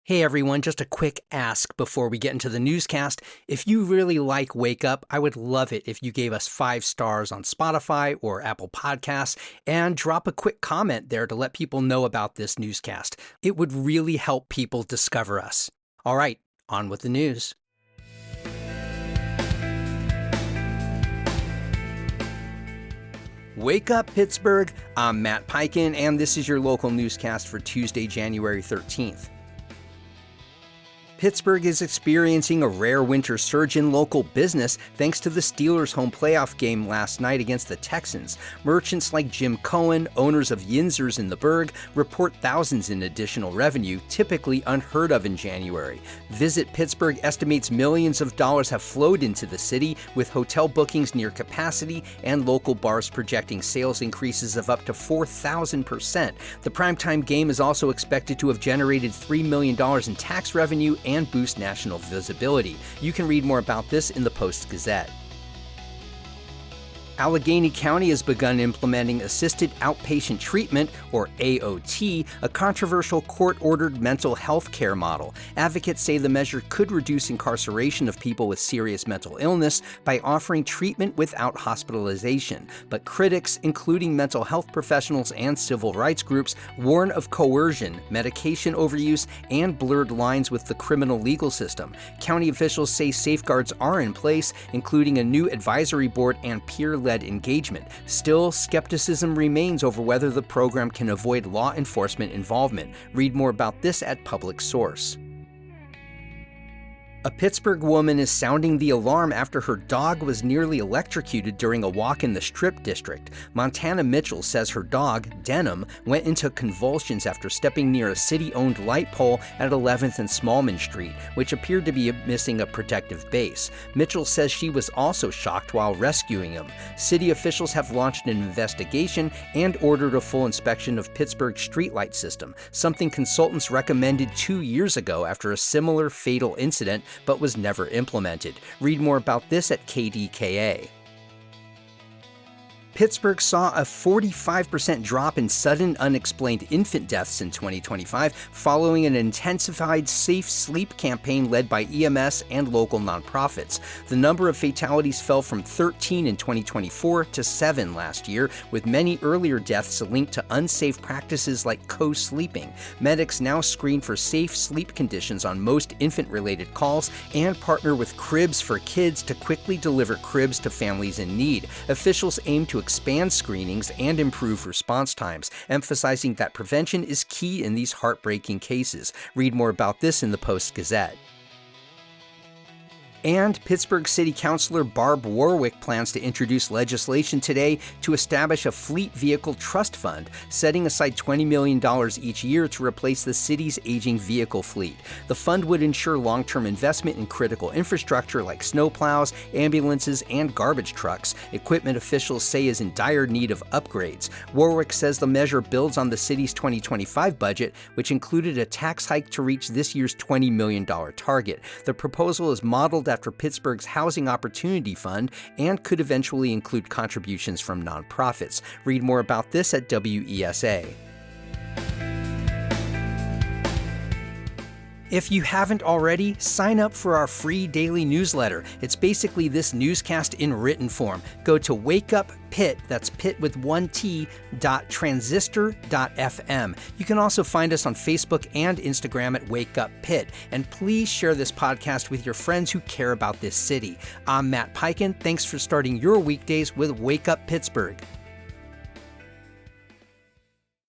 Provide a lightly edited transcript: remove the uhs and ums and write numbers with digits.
Hey everyone, just a quick ask before we get into the newscast. If you really like Wake Up, I would love it if you gave us 5 stars on Spotify or Apple Podcasts and drop a quick comment there to let people know about this newscast. It would really help people discover us. All right, on with the news. Wake up, Pittsburgh. I'm Matt Peiken, and this is your local newscast for Tuesday, January 13th. Pittsburgh is experiencing a rare winter surge in local business thanks to the Steelers' home playoff game last night against the Texans. Merchants like Jim Cohen, owners of Yinzers in the Burgh, report thousands in additional revenue, typically unheard of in January. Visit Pittsburgh estimates millions of dollars have flowed into the city, with hotel bookings near capacity and local bars projecting sales increases of up to 4,000%. The primetime game is also expected to have generated $3 million in tax revenue and boost national visibility. You can read more about this in the Post-Gazette. Allegheny County has begun implementing Assisted Outpatient Treatment, or AOT, a controversial court-ordered mental health care model. Advocates say the measure could reduce incarceration of people with serious mental illness by offering treatment without hospitalization. But critics, including mental health professionals and civil rights groups, warn of coercion, medication overuse, and blurred lines with the criminal legal system. County officials say safeguards are in place, including a new advisory board and peer-led engagement. Still, skepticism remains over whether the program can avoid law enforcement involvement. Read more about this at Public Source. A Pittsburgh woman is sounding the alarm after her dog was nearly electrocuted during a walk in the Strip District. Montana Mitchell says her dog, Denim, went into convulsions after stepping near a city-owned light pole at 11th and Smallman Street, which appeared to be missing a protective base. Mitchell says she was also shocked while rescuing him. City officials have launched an investigation and ordered a full inspection of Pittsburgh's streetlight system, something consultants recommended 2 years ago after a similar fatal incident, but was never implemented. Read more about this at KDKA. Pittsburgh saw a 45% drop in sudden unexplained infant deaths in 2025 following an intensified safe sleep campaign led by EMS and local nonprofits. The number of fatalities fell from 13 in 2024 to 7 last year, with many earlier deaths linked to unsafe practices like co-sleeping. Medics now screen for safe sleep conditions on most infant-related calls and partner with Cribs for Kids to quickly deliver cribs to families in need. Officials aim to expand screenings and improve response times, emphasizing that prevention is key in these heartbreaking cases. Read more about this in the Post-Gazette. And Pittsburgh City Councilor Barb Warwick plans to introduce legislation today to establish a fleet vehicle trust fund, setting aside $20 million each year to replace the city's aging vehicle fleet. The fund would ensure long-term investment in critical infrastructure like snowplows, ambulances, and garbage trucks, equipment officials say is in dire need of upgrades. Warwick says the measure builds on the city's 2025 budget, which included a tax hike to reach this year's $20 million target. The proposal is modeled after Pittsburgh's Housing Opportunity Fund and could eventually include contributions from nonprofits. Read more about this at WESA. If you haven't already, sign up for our free daily newsletter. It's basically this newscast in written form. Go to wakeuppit, that's pit with one T, .transistor.fm. You can also find us on Facebook and Instagram at Wake Up Pitt. And please share this podcast with your friends who care about this city. I'm Matt Peiken. Thanks for starting your weekdays with Wake Up Pittsburgh.